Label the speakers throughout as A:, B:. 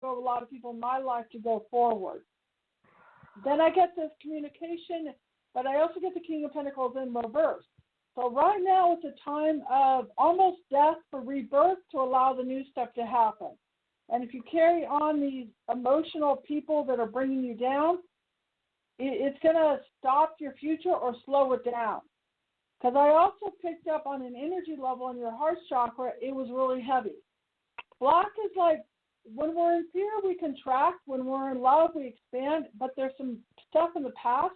A: of a lot of people in my life to go forward. Then I get this communication, but I also get the King of Pentacles in reverse. So right now it's a time of almost death for rebirth to allow the new stuff to happen. And if you carry on these emotional people that are bringing you down, it's going to stop your future or slow it down. Because I also picked up on an energy level in your heart chakra, it was really heavy. Block is like, when we're in fear, we contract. When we're in love, we expand. But there's some stuff in the past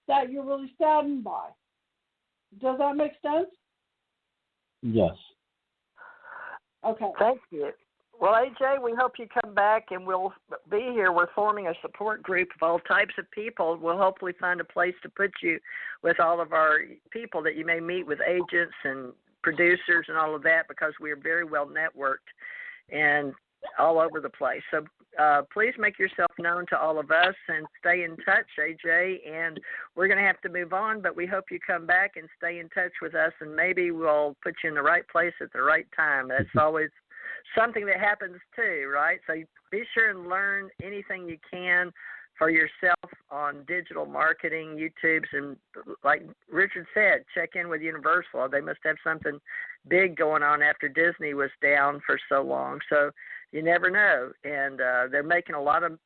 A: that you're really saddened by. Does that make sense?
B: Yes.
A: Okay.
C: Thank you. Well, AJ, we hope you come back and we'll be here. We're forming a support group of all types of people. We'll hopefully find a place to put you with all of our people that you may meet with, agents and producers and all of that, because we are very well networked and all over the place. So please make yourself known to all of us and stay in touch, AJ. And we're going to have to move on, but we hope you come back and stay in touch with us, and maybe we'll put you in the right place at the right time. That's always something that happens too, right? So be sure and learn anything you can for yourself on digital marketing, YouTubes, and like Richard said, check in with Universal. They must have something big going on after Disney was down for so long. So you never know. And they're making a lot of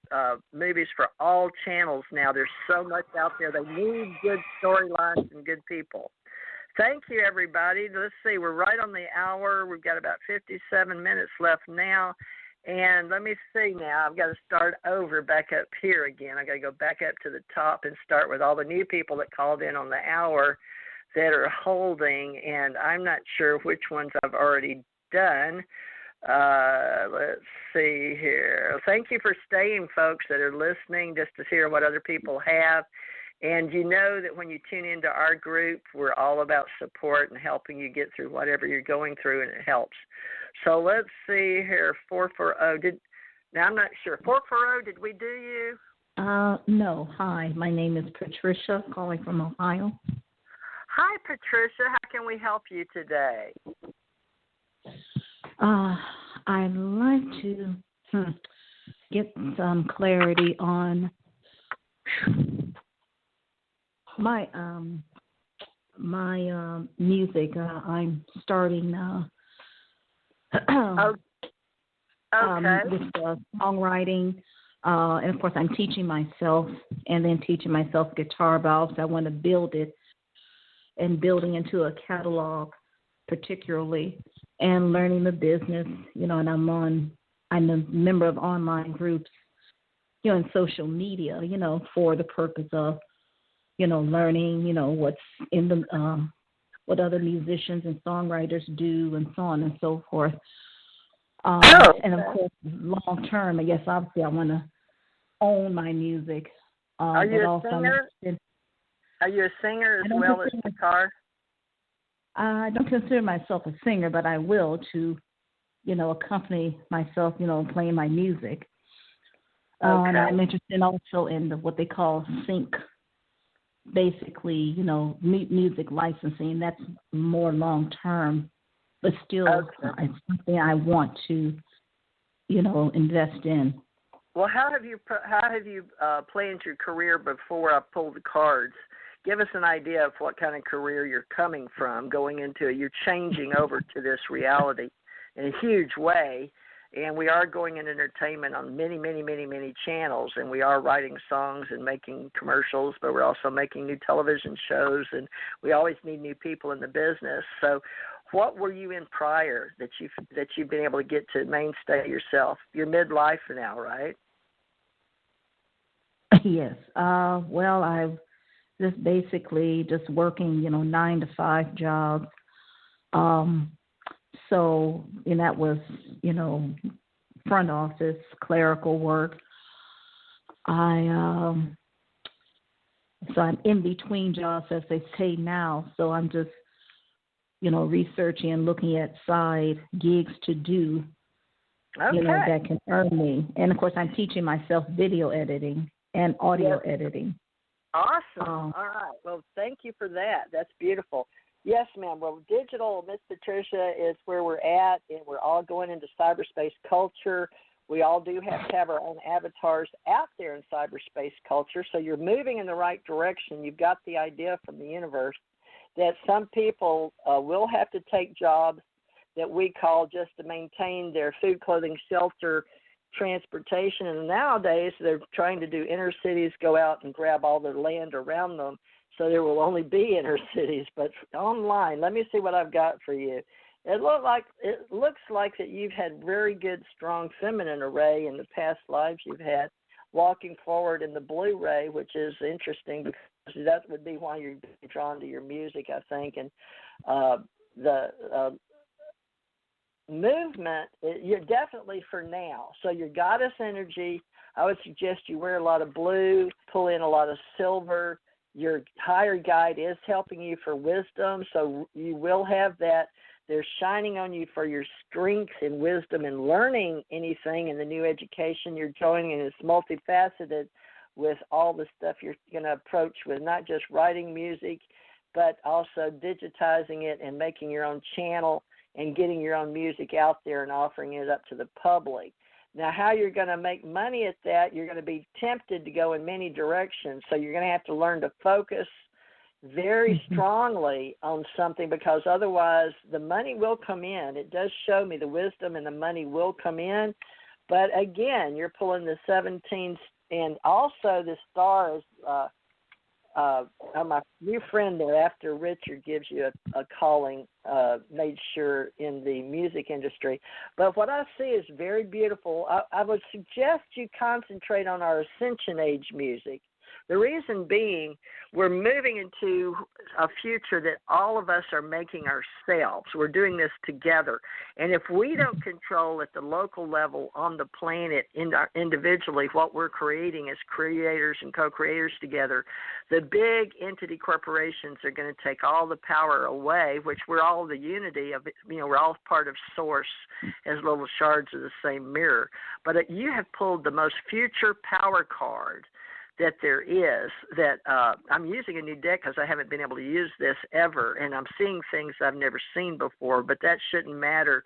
C: movies for all channels now. There's so much out there. They need good storylines and good people. Thank you, everybody. Let's see, we're right on the hour. We've got about 57 minutes left now. And let me see now. I've got to start over back up here again. I've got to go back up to the top and start with all the new people that called in on the hour that are holding. And I'm not sure which ones I've already done. Let's see here. Thank you for staying, folks that are listening, just to hear what other people have. And you know that when you tune into our group, we're all about support and helping you get through whatever you're going through, and it helps. So let's see here. 440. Now I'm not sure. 440, did we do you?
D: No. Hi, my name is Patricia, calling from Ohio.
C: Hi, Patricia. How can we help you today?
D: I'd like to get some clarity on my music. I'm starting with songwriting, and of course I'm teaching myself, and then teaching myself guitar valves. I want to build it and building into a catalog, particularly, and learning the business. And I'm a member of online groups, and social media, for the purpose of learning, what's in the, what other musicians and songwriters do, and so on and so forth. And of course, long term, I guess obviously I want to own my music.
C: Are you a singer? Are you a singer as well as guitar?
D: I don't consider myself a singer, but I will to, accompany myself, playing my music. And I'm interested also in what they call sync. Basically, music licensing. That's more long term, but still it's something I want to, invest in.
C: Well, how have you planned your career before I pull the cards? Give us an idea of what kind of career you're coming from, going into it. You're changing over to this reality in a huge way. And we are going in entertainment on many, many, many, many channels, and we are writing songs and making commercials, but we're also making new television shows, and we always need new people in the business. So what were you in prior that you've been able to get to mainstay yourself? You're midlife now, right?
D: Yes. Well, I've just basically just working, 9 to 5 jobs. So, and that was, front office, clerical work. So I'm in between jobs, as they say now. So I'm just, researching and looking at side gigs to do, that can earn me. And of course, I'm teaching myself video editing and audio editing.
C: Awesome. All right. Well, thank you for that. That's beautiful. Yes, ma'am. Well, digital, Miss Patricia, is where we're at, and we're all going into cyberspace culture. We all do have to have our own avatars out there in cyberspace culture. So you're moving in the right direction. You've got the idea from the universe that some people will have to take jobs that we call just to maintain their food, clothing, shelter, transportation. And nowadays they're trying to do inner cities, go out and grab all the land around them, so there will only be inner cities. But online, let me see what I've got for you. It looks like that you've had very good, strong feminine array in the past lives you've had, walking forward in the blue ray, which is interesting because that would be why you're drawn to your music, I think. And the movement, you're definitely for now. So your goddess energy, I would suggest you wear a lot of blue, pull in a lot of silver. Your higher guide is helping you for wisdom, so you will have that. They're shining on you for your strength and wisdom and learning anything in the new education you're joining, and it's multifaceted with all the stuff you're going to approach with, not just writing music, but also digitizing it and making your own channel and getting your own music out there and offering it up to the public. Now, how you're going to make money at that, you're going to be tempted to go in many directions, so you're going to have to learn to focus very strongly on something, because otherwise the money will come in. It does show me the wisdom and the money will come in, but again, you're pulling the 17, and also the star is my new friend there, after Richard gives you a calling, made sure in the music industry. But what I see is very beautiful. I would suggest you concentrate on our Ascension Age music. The reason being, we're moving into a future that all of us are making ourselves. We're doing this together. And if we don't control at the local level on the planet individually what we're creating as creators and co-creators together, the big entity corporations are going to take all the power away, which we're all the unity of, we're all part of Source as little shards of the same mirror. But you have pulled the most future power card that there is, that I'm using a new deck because I haven't been able to use this ever, and I'm seeing things I've never seen before, but that shouldn't matter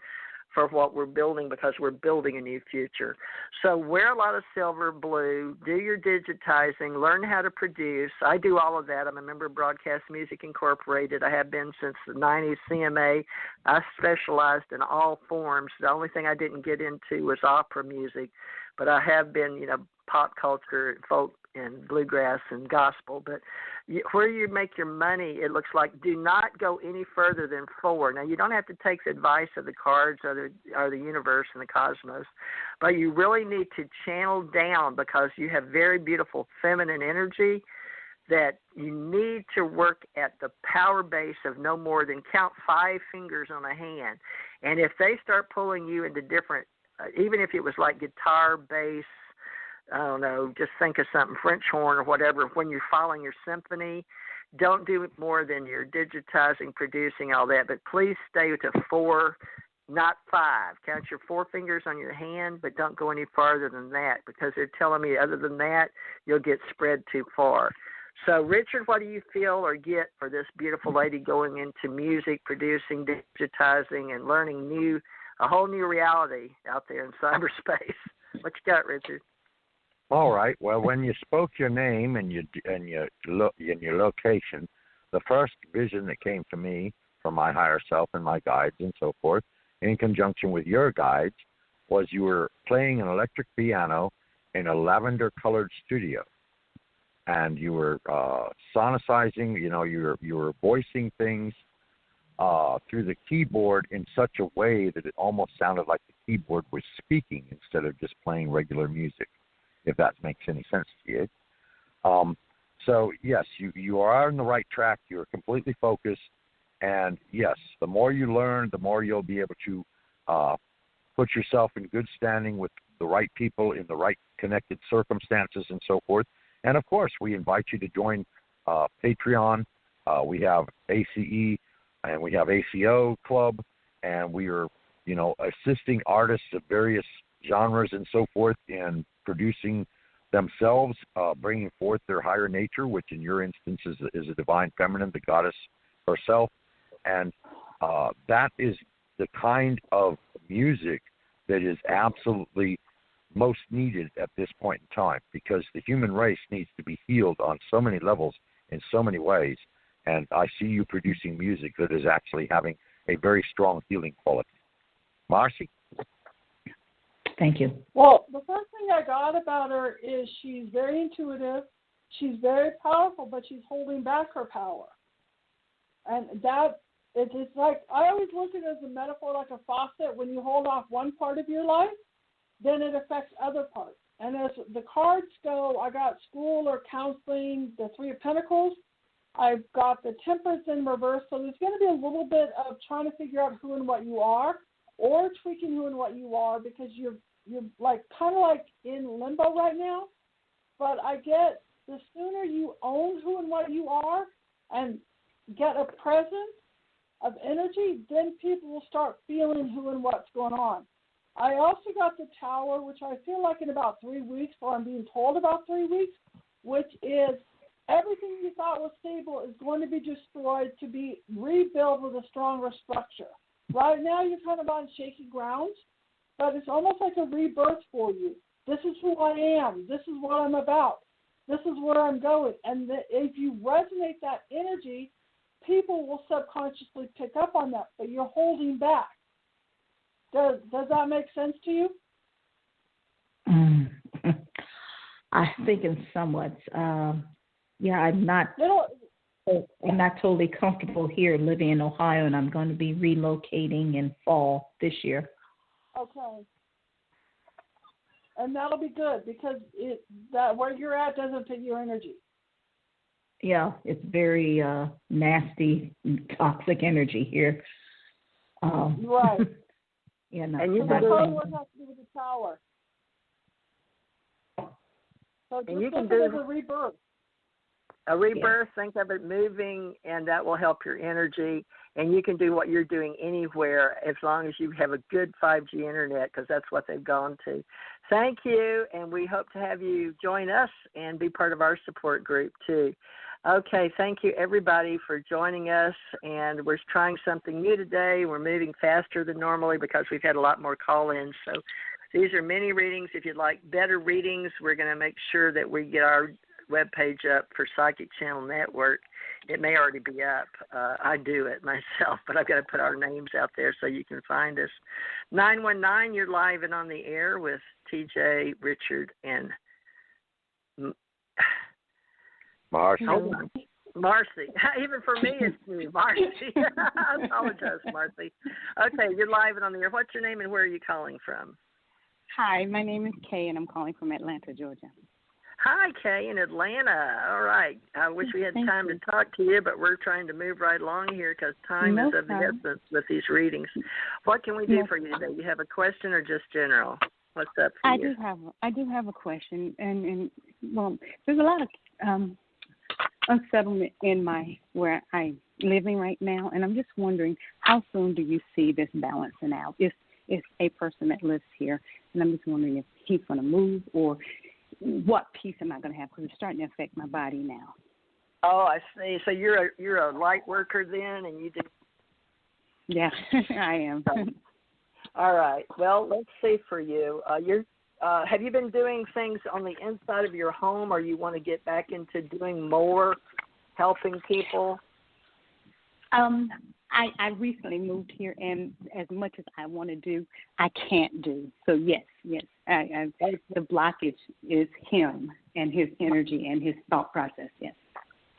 C: for what we're building, because we're building a new future. So wear a lot of silver, blue, do your digitizing, learn how to produce. I do all of that. I'm a member of Broadcast Music Incorporated. I have been since the 90s, CMA. I specialized in all forms. The only thing I didn't get into was opera music, but I have been, pop culture, folk, and bluegrass and gospel. But where you make your money, it looks like, do not go any further than 4. Now, you don't have to take the advice of the cards or the universe and the cosmos, but you really need to channel down, because you have very beautiful feminine energy that you need to work at the power base of no more than count 5 fingers on a hand. And if they start pulling you into different, even if it was like guitar, bass, I don't know, just think of something, French horn or whatever, when you're following your symphony, don't do it more than you're digitizing, producing, all that, but please stay to 4, not 5. Count your 4 fingers on your hand, but don't go any farther than that, because they're telling me other than that, you'll get spread too far. So, Richard, what do you feel or get for this beautiful lady going into music, producing, digitizing, and learning a whole new reality out there in cyberspace? What you got, Richard?
E: All right. Well, when you spoke your name and your location, the first vision that came to me from my higher self and my guides and so forth, in conjunction with your guides, was you were playing an electric piano in a lavender-colored studio, and you were sonicizing. You were voicing things through the keyboard in such a way that it almost sounded like the keyboard was speaking instead of just playing regular music, if that makes any sense to you. So, yes, you are on the right track. You're completely focused. And, yes, the more you learn, the more you'll be able to put yourself in good standing with the right people in the right connected circumstances and so forth. And, of course, we invite you to join Patreon. We have ACE and we have ACO Club, and we are, assisting artists of various genres and so forth in producing themselves, bringing forth their higher nature, which in your instance is a divine feminine, the goddess herself. And that is the kind of music that is absolutely most needed at this point in time, because the human race needs to be healed on so many levels in so many ways. And I see you producing music that is actually having a very strong healing quality. Marci?
D: Thank you.
A: Well, the first thing I got about her is she's very intuitive, she's very powerful, but she's holding back her power. And that, it's like, I always look at it as a metaphor like a faucet. When you hold off one part of your life, then it affects other parts. And as the cards go, I got school or counseling, the Three of Pentacles. I've got the Temperance in reverse. So there's going to be a little bit of trying to figure out who and what you are, or tweaking who and what you are, because you're like kind of like in limbo right now. But I get the sooner you own who and what you are and get a presence of energy, then people will start feeling who and what's going on. I also got the Tower, which I feel like in about 3 weeks, or I'm being told about 3 weeks, which is everything you thought was stable is going to be destroyed to be rebuilt with a stronger structure. Right now you're kind of on shaky ground, but it's almost like a rebirth for you. This is who I am. This is what I'm about. This is where I'm going. And if you resonate that energy, people will subconsciously pick up on that, but you're holding back. Does that make sense to you?
D: I think in somewhat. Yeah, I'm not totally comfortable here living in Ohio, and I'm going to be relocating in fall this year.
A: Okay. And that'll be good, because that where you're at doesn't fit your energy.
D: Yeah, it's very nasty, toxic energy here.
A: Right.
D: Yeah,
C: and you
A: can do what has to do with the Tower. So just
C: you can
A: look at it
C: do
A: as a rebirth.
C: A rebirth, think of it moving, and that will help your energy. And you can do what you're doing anywhere as long as you have a good 5G internet, because that's what they've gone to. Thank you, and we hope to have you join us and be part of our support group too. Okay, thank you everybody for joining us, and we're trying something new today. We're moving faster than normally because we've had a lot more call-ins. So these are mini readings. If you'd like better readings, we're going to make sure that we get our webpage up for Psychic Channel Network. It may already be up. I do it myself, but I've got to put our names out there so you can find us. 919, you're live and on the air with TJ, Richard, and
E: Marci.
C: Hold on. Marci. Even for me, it's new. Marci. I apologize, Marci. Okay, you're live and on the air. What's your name and where are you calling from?
F: Hi, my name is Kay, and I'm calling from Atlanta, Georgia.
C: Hi, Kay in Atlanta. All right. I wish we had time to talk to you, but we're trying to move right along here because time is of the essence with these readings. What can we do for you today? You have a question or just general? What's up for you?
F: I do have a question, and well, there's a lot of unsettlement in where I'm living right now, and I'm just wondering, how soon do you see this balancing out? It's a person that lives here, and I'm just wondering if he's going to move, or what peace am I going to have, because it's starting to affect my body now.
C: Oh, I see. So you're a light worker then, and you do.
F: Yeah, I am.
C: All right. Well, let's see for you. Have you been doing things on the inside of your home, or you want to get back into doing more, helping people?
F: I recently moved here, and as much as I want to do, I can't do. So yes, the blockage is him and his energy and his thought process. Yes.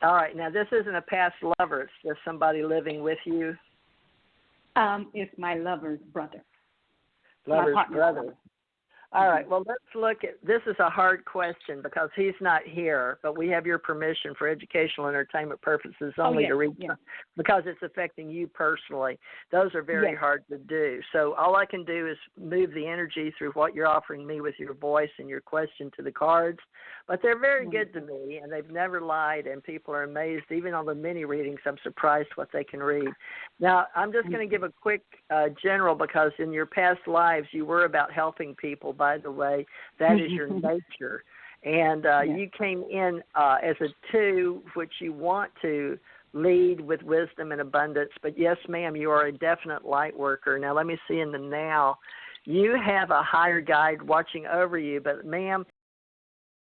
C: All right. Now this isn't a past lover; it's just somebody living with you.
F: It's my lover's brother.
C: Lover's brother. All right. Well, let's look at this. Is a hard question because he's not here, but we have your permission for educational entertainment purposes only to read because it's affecting you personally. Those are very hard to do. So all I can do is move the energy through what you're offering me with your voice and your question to the cards. But they're very good to me, and they've never lied, and people are amazed. Even on the mini readings, I'm surprised what they can read. Now, I'm just going to give a quick general because in your past lives, you were about helping people. By the way, that is your nature. And you came in as a 2, which you want to lead with wisdom and abundance. But yes, ma'am, you are a definite light worker. Now, let me see in the now. You have a higher guide watching over you, but ma'am,